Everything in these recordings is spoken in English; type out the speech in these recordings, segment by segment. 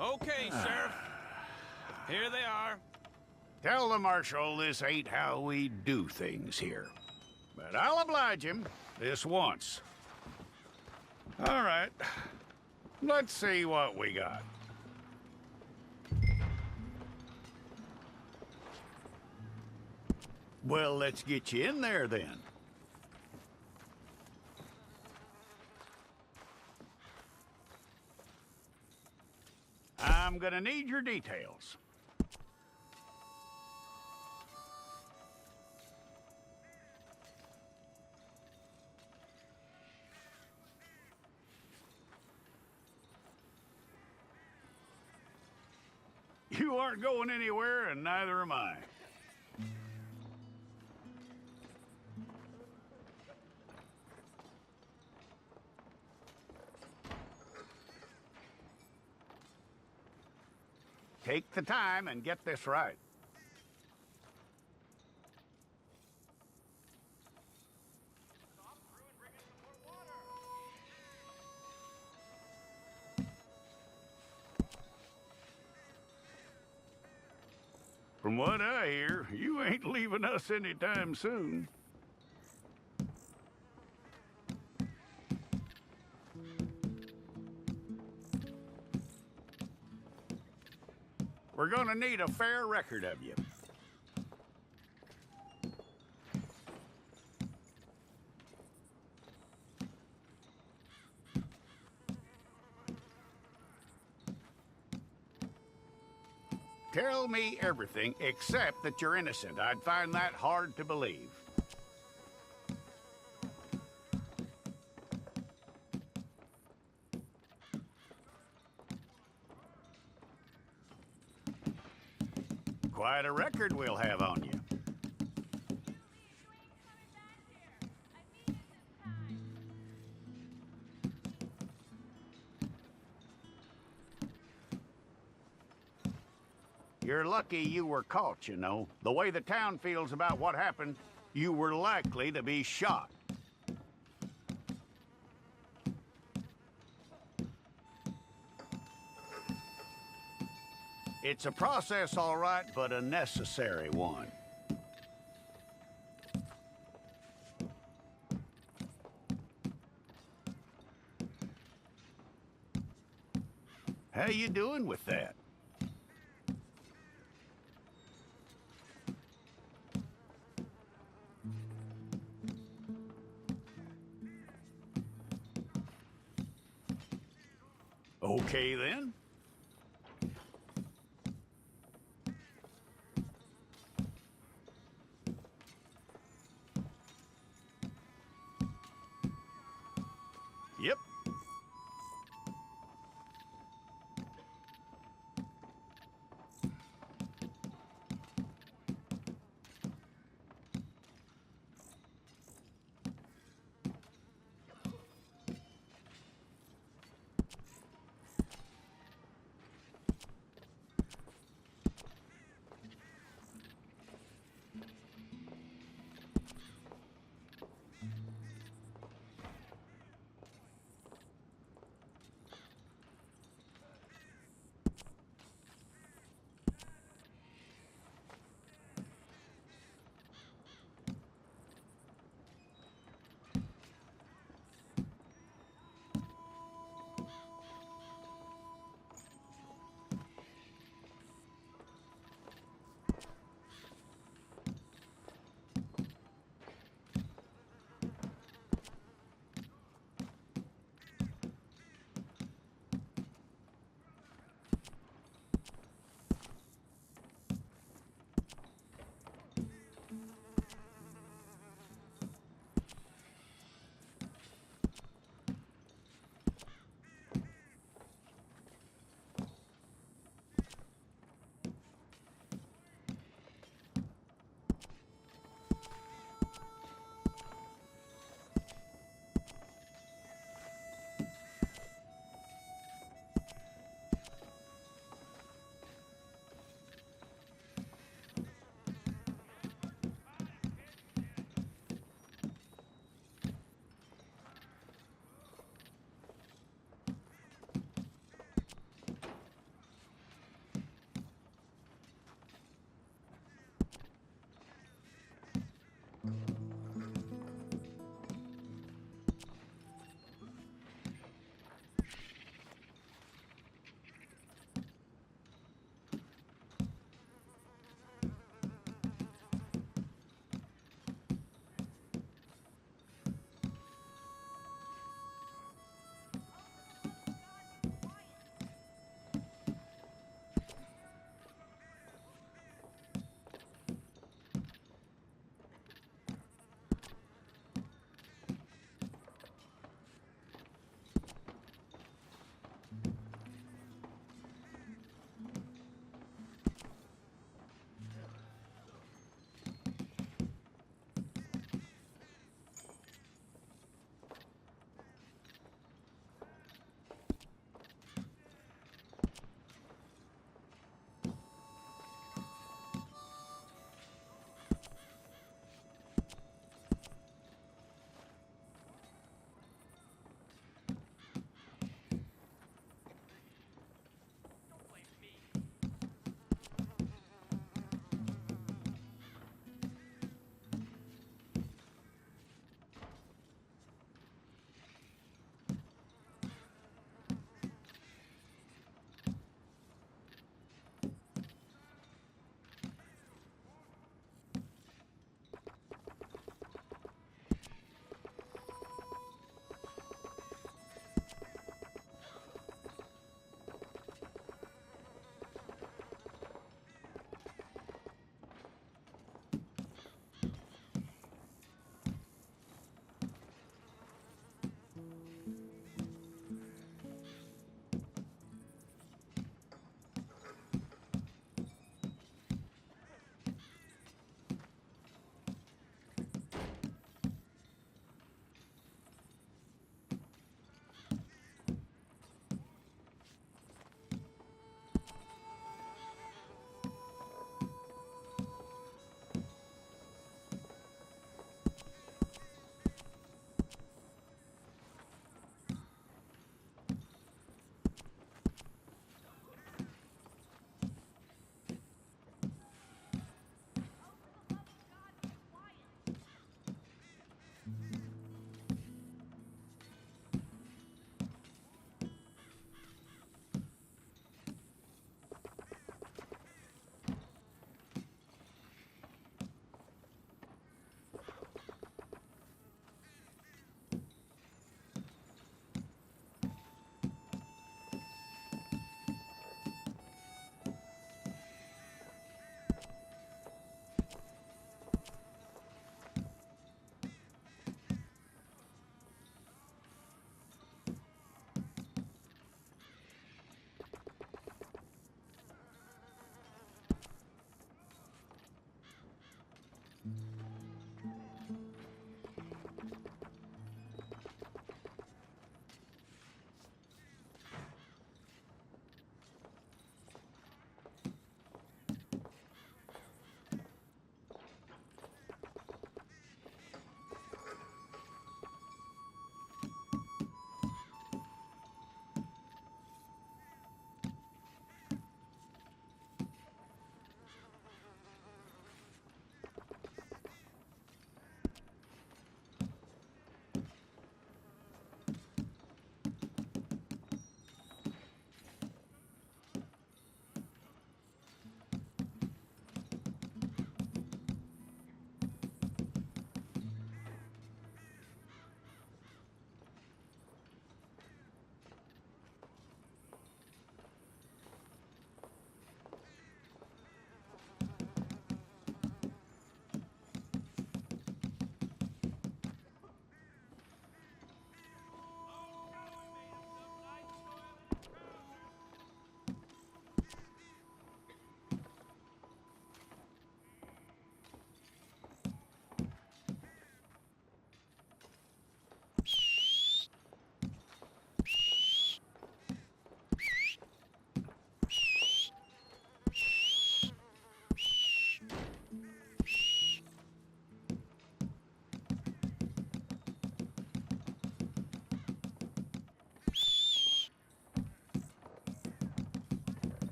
Okay, Sheriff. Here they are. Tell the Marshal this ain't how we do things here. But I'll oblige him this once. All right. Let's see what we got. Well, let's get you in there then. I'm gonna need your details. You aren't going anywhere, and neither am I. Take the time and get this right. From what I hear, you ain't leaving us anytime soon. We're gonna need a fair record of you. Tell me everything except that you're innocent. I'd find that hard to believe. Quite a record we'll have on you. You're lucky you were caught, you know. The way the town feels about what happened, you were likely to be shot. It's a process, all right, but a necessary one. How you doing with that? Okay, then. Yep.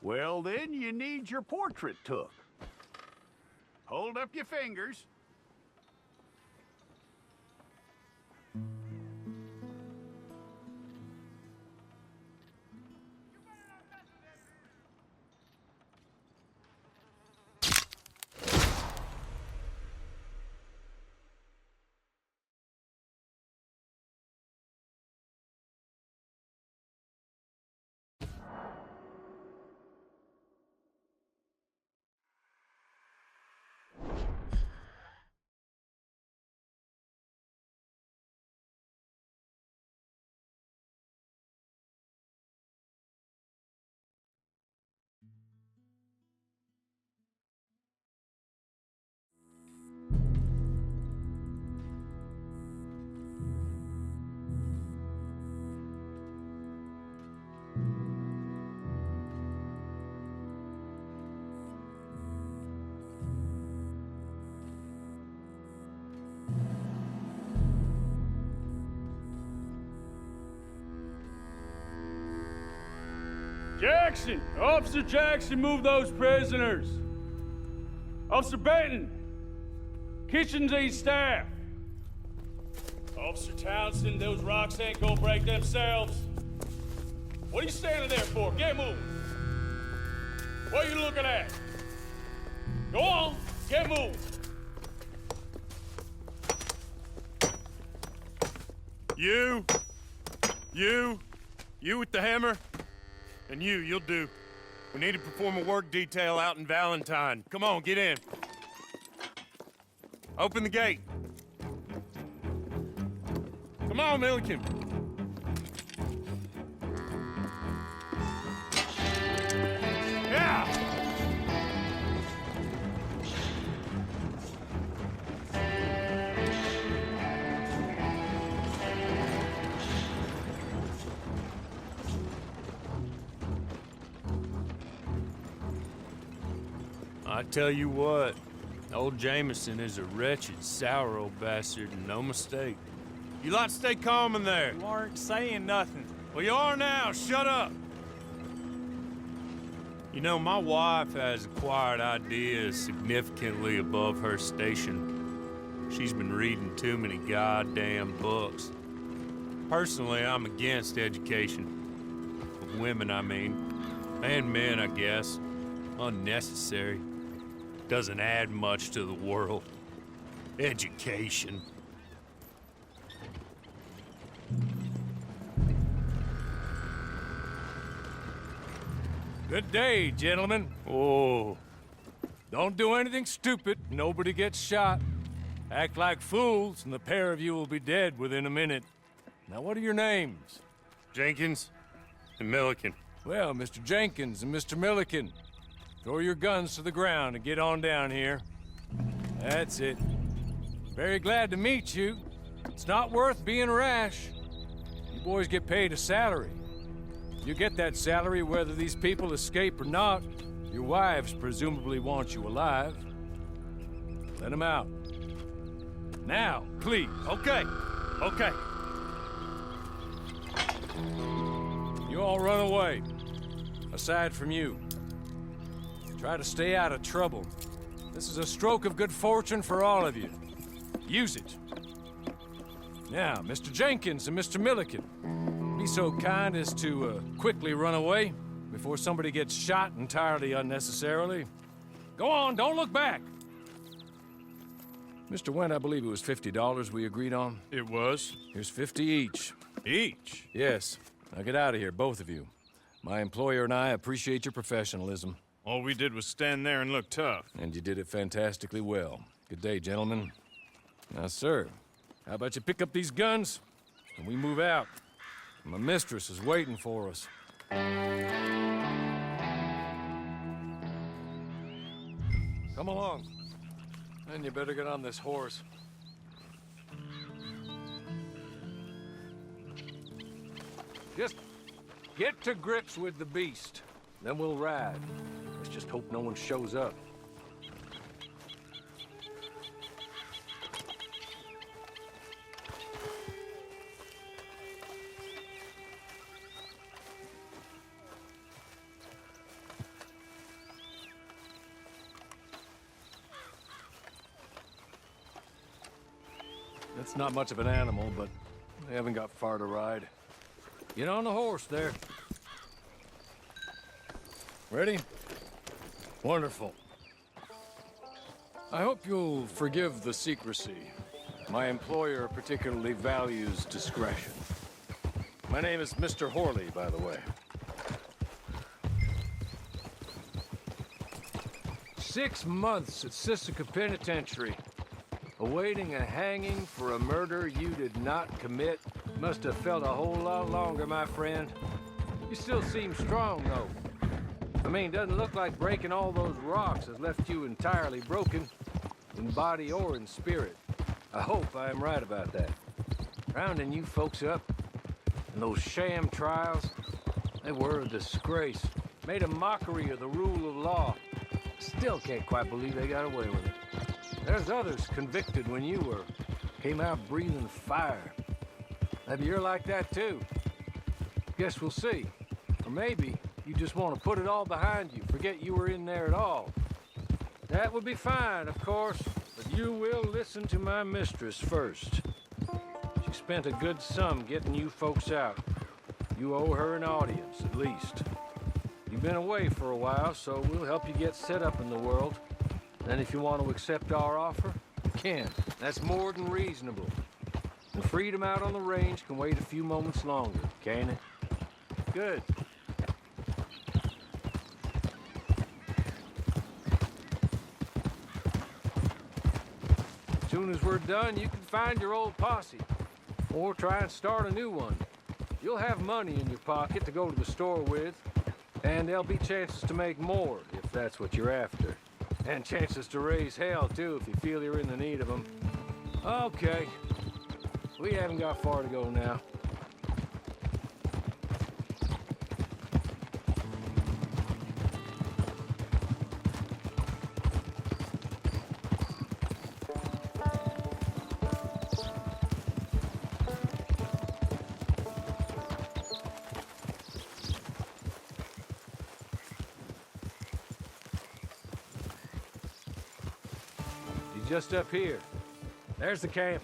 Well, then you need your portrait took. Hold up your fingers. Jackson! Officer Jackson, move those prisoners! Officer Benton! Kitchens aid staff! Officer Townsend, those rocks ain't gonna break themselves. What are you standing there for? Get moving! What are you looking at? Go on, get moving! You with the hammer? And you'll do. We need to perform a work detail out in Valentine. Come on, get in. Open the gate. Come on, Milliken. Yeah! I tell you what, old Jameson is a wretched, sour old bastard, and no mistake. You lot stay calm in there. You aren't saying nothing. Well, you are now. Shut up. You know, my wife has acquired ideas significantly above her station. She's been reading too many goddamn books. Personally, I'm against education. Of women, I mean. And men, I guess. Unnecessary. Doesn't add much to the world. Education. Good day, gentlemen. Oh. Don't do anything stupid. Nobody gets shot. Act like fools, and the pair of you will be dead within a minute. Now, what are your names? Jenkins and Milliken. Well, Mr. Jenkins and Mr. Milliken, throw your guns to the ground and get on down here. That's it. Very glad to meet you. It's not worth being rash. You boys get paid a salary. You get that salary whether these people escape or not. Your wives presumably want you alive. Let them out. Now, please. Okay. You all run away. Aside from you. Try to stay out of trouble. This is a stroke of good fortune for all of you. Use it. Now, Mr. Jenkins and Mr. Milliken, be so kind as to quickly run away before somebody gets shot entirely unnecessarily. Go on, don't look back. Mr. Wendt, I believe it was $50 we agreed on. It was. Here's 50 each. Each? Yes. Now get out of here, both of you. My employer and I appreciate your professionalism. All we did was stand there and look tough. And you did it fantastically well. Good day, gentlemen. Now, sir, how about you pick up these guns and we move out? My mistress is waiting for us. Come along. And you better get on this horse. Just get to grips with the beast. Then we'll ride. Let's just hope no one shows up. It's not much of an animal, but they haven't got far to ride. Get on the horse there. Ready? Wonderful. I hope you'll forgive the secrecy. My employer particularly values discretion. My name is Mr. Horley, by the way. 6 months at Sisika Penitentiary, awaiting a hanging for a murder you did not commit. Must have felt a whole lot longer, my friend. You still seem strong, though. I mean, doesn't look like breaking all those rocks has left you entirely broken, in body or in spirit. I hope I am right about that. Rounding you folks up, and those sham trials, they were a disgrace. Made a mockery of the rule of law. Still can't quite believe they got away with it. There's others convicted when you were. Came out breathing fire. Maybe you're like that too. Guess we'll see. Or maybe you just want to put it all behind you, forget you were in there at all. That would be fine, of course, but you will listen to my mistress first. She spent a good sum getting you folks out. You owe her an audience, at least. You've been away for a while, so we'll help you get set up in the world. And if you want to accept our offer, you can. That's more than reasonable. The freedom out on the range can wait a few moments longer, can't it? Good. As soon as we're done, you can find your old posse. Or try and start a new one. You'll have money in your pocket to go to the store with. And there'll be chances to make more, if that's what you're after. And chances to raise hell, too, if you feel you're in the need of them. Okay. We haven't got far to go now. He's just up here. There's the camp.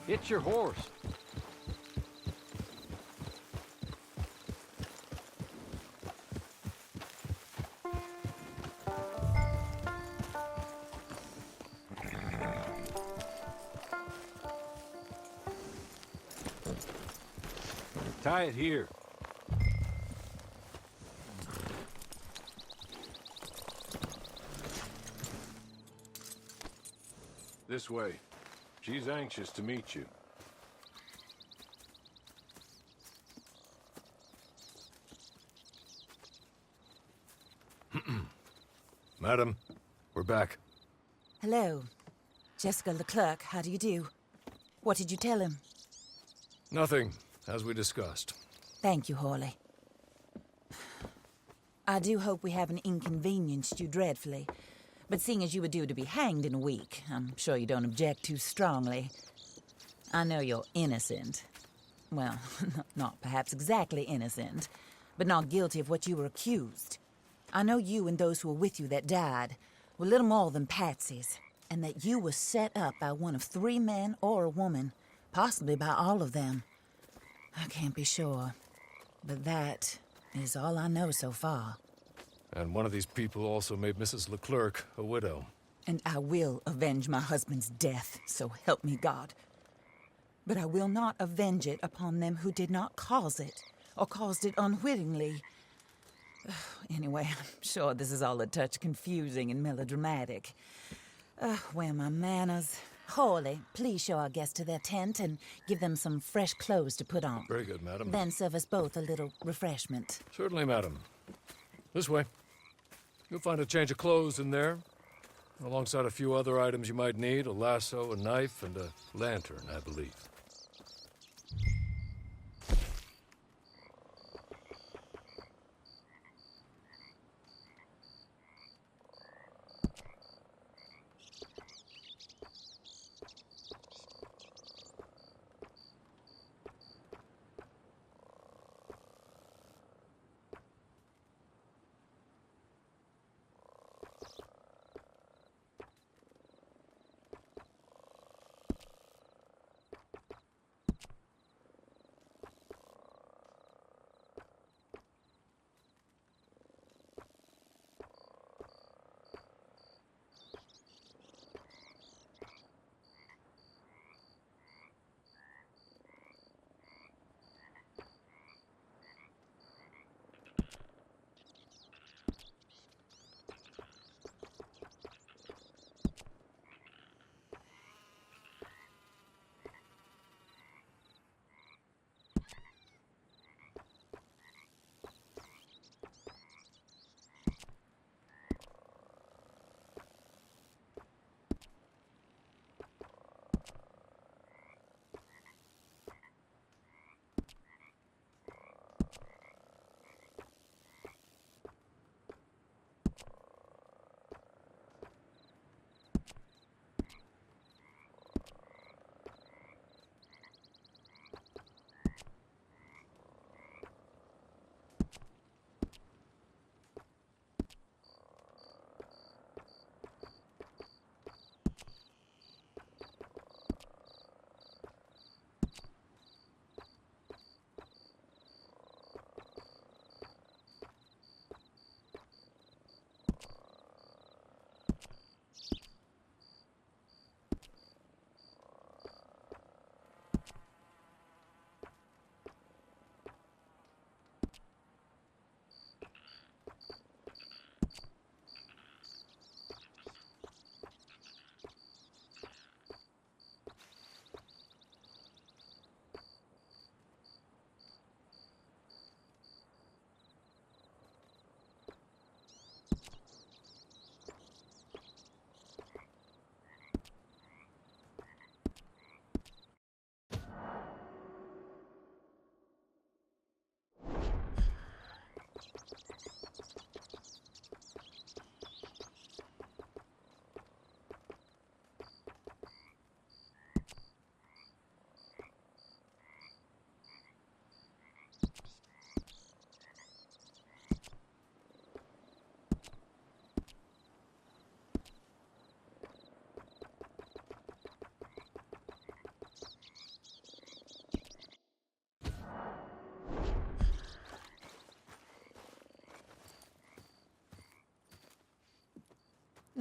It's your horse. Tie it here. This way. She's anxious to meet you. Madam, we're back. Hello. Jessica Leclerc, how do you do? What did you tell him? Nothing, as we discussed. Thank you, Horley. I do hope we haven't inconvenienced you dreadfully. But seeing as you were due to be hanged in a week, I'm sure you don't object too strongly. I know you're innocent. Well, not perhaps exactly innocent, but not guilty of what you were accused. I know you and those who were with you that died were little more than patsies, and that you were set up by one of 3 men or a woman, possibly by all of them. I can't be sure, but that is all I know so far. And one of these people also made Mrs. Leclerc a widow. And I will avenge my husband's death, so help me God. But I will not avenge it upon them who did not cause it, or caused it unwittingly. Anyway, I'm sure this is all a touch confusing and melodramatic. Where are my manners? Horley, please show our guests to their tent and give them some fresh clothes to put on. Very good, madam. Then serve us both a little refreshment. Certainly, madam. This way. You'll find a change of clothes in there, alongside a few other items you might need, a lasso, a knife, and a lantern, I believe.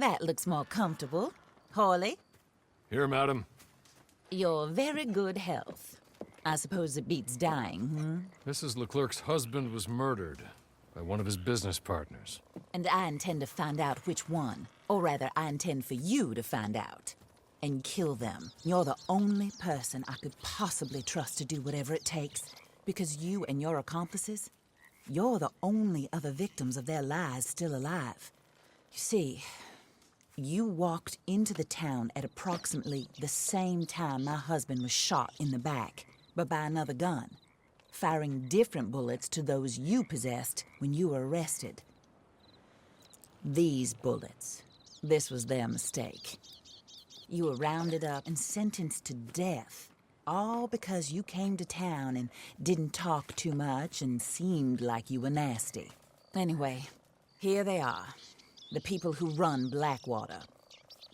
That looks more comfortable. Hawley, Here, madam. your very good health. I suppose it beats dying, Mrs. Leclerc's husband was murdered by one of his business partners. And I intend to find out which one. Or rather, I intend for you to find out. And kill them. You're the only person I could possibly trust to do whatever it takes. Because you and your accomplices, you're the only other victims of their lies still alive. You see, you walked into the town at approximately the same time my husband was shot in the back, but by another gun, firing different bullets to those you possessed when you were arrested. These bullets, this was their mistake. You were rounded up and sentenced to death, all because you came to town and didn't talk too much and seemed like you were nasty. Anyway, here they are, the people who run Blackwater.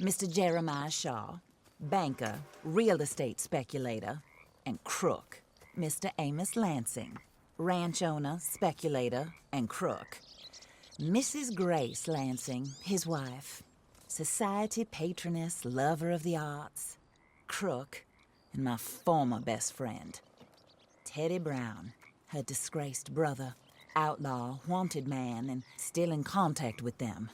Mr. Jeremiah Shaw, banker, real estate speculator, and crook. Mr. Amos Lansing, ranch owner, speculator, and crook. Mrs. Grace Lansing, his wife, society patroness, lover of the arts, crook, and my former best friend. Teddy Brown, her disgraced brother, outlaw, wanted man, and still in contact with them.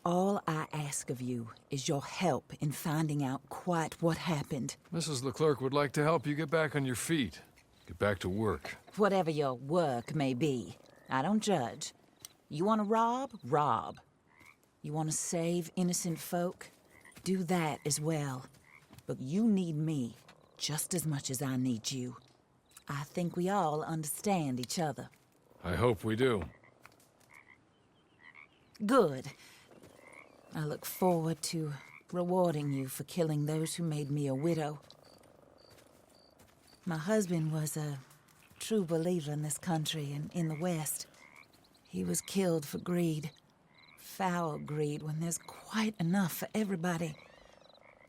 All I ask of you is your help in finding out quite what happened. Mrs. Leclerc would like to help you get back on your feet. Get back to work. Whatever your work may be, I don't judge. You want to rob? Rob. You want to save innocent folk? Do that as well. But you need me just as much as I need you. I think we all understand each other. I hope we do. Good. I look forward to rewarding you for killing those who made me a widow. My husband was a true believer in this country and in the West. He was killed for greed. Foul greed when there's quite enough for everybody.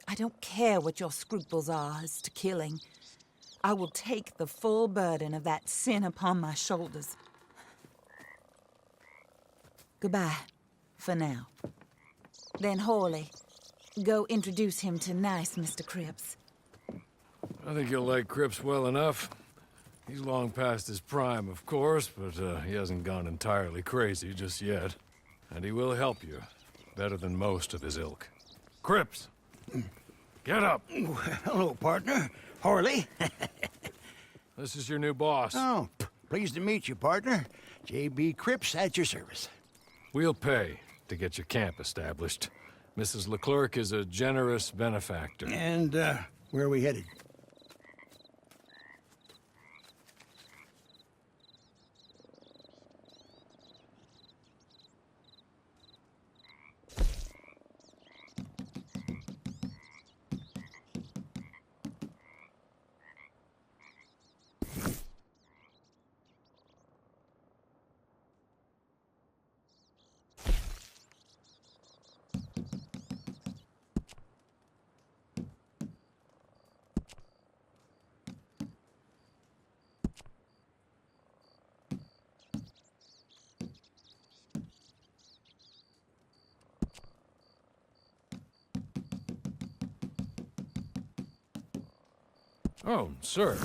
I don't care what your scruples are as to killing. I will take the full burden of that sin upon my shoulders. Goodbye, for now. Then Hawley, go introduce him to nice Mr. Cripps. I think you'll like Cripps well enough. He's long past his prime, of course, but he hasn't gone entirely crazy just yet. And he will help you, better than most of his ilk. Cripps! Get up! Hello, partner. Harley. This is your new boss. Oh, pleased to meet you, partner. J.B. Cripps at your service. We'll pay to get your camp established. Mrs. Leclerc is a generous benefactor. And, where are we headed? Oh, sir.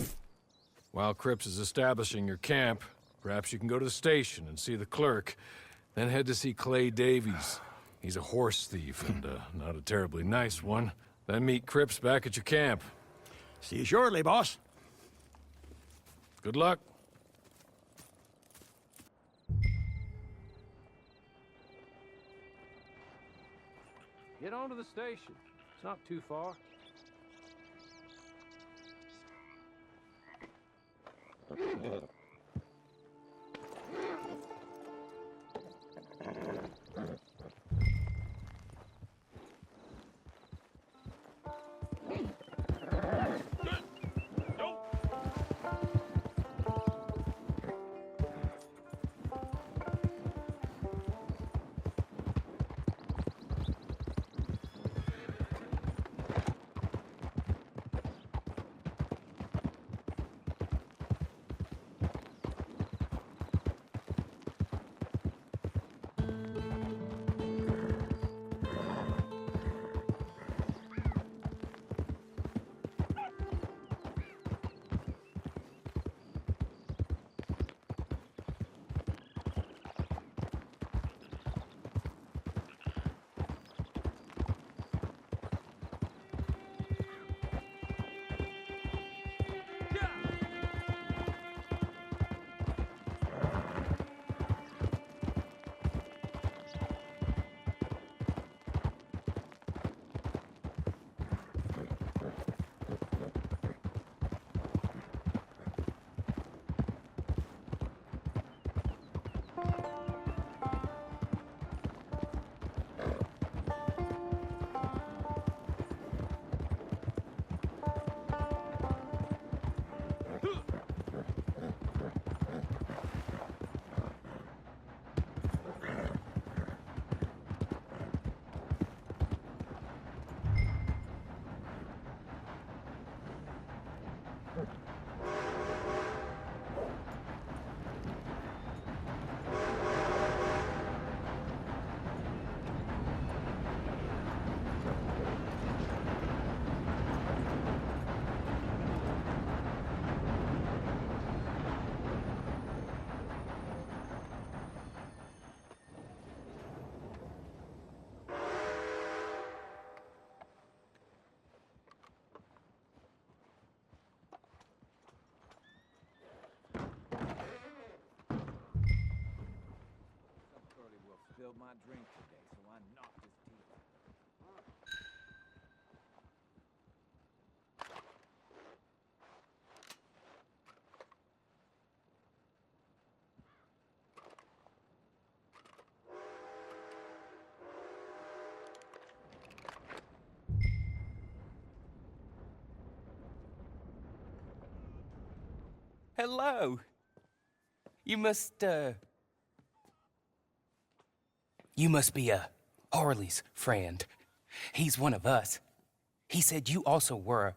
While Cripps is establishing your camp, perhaps you can go to the station and see the clerk, then head to see Clay Davies. He's a horse thief, and not a terribly nice one. Then meet Cripps back at your camp. See you shortly, boss. Good luck. Get on to the station. It's not too far. spilled my drink today, so I knocked his teeth out. Hello. You must be Harley's friend. He's one of us. He said you also were a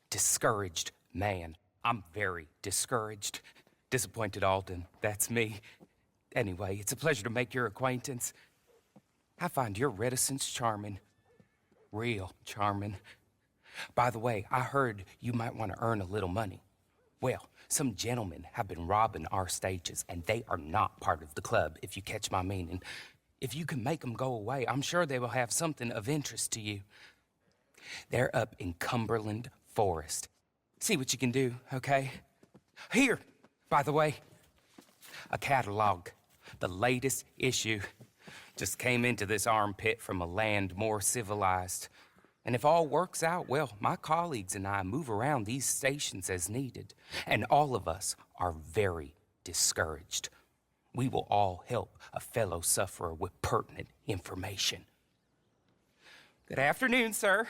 discouraged man. I'm very discouraged. Disappointed Alden, that's me. Anyway, it's a pleasure to make your acquaintance. I find your reticence charming. Real charming. By the way, I heard you might want to earn a little money. Well, some gentlemen have been robbing our stages, and they are not part of the club, if you catch my meaning. If you can make them go away, I'm sure they will have something of interest to you. They're up in Cumberland Forest. See what you can do, okay? Here, by the way, a catalog. The latest issue. Just came into this armpit from a land more civilized. And if all works out, well, my colleagues and I move around these stations as needed. And all of us are very discouraged. We will all help a fellow sufferer with pertinent information. Good afternoon, sir.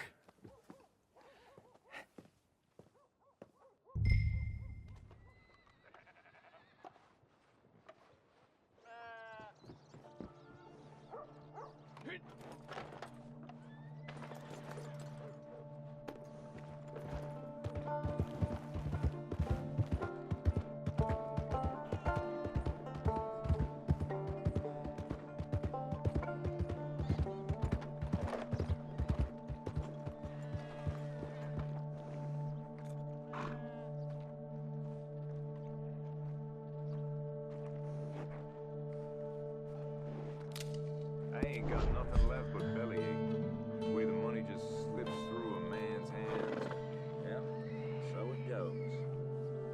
I ain't got nothing left but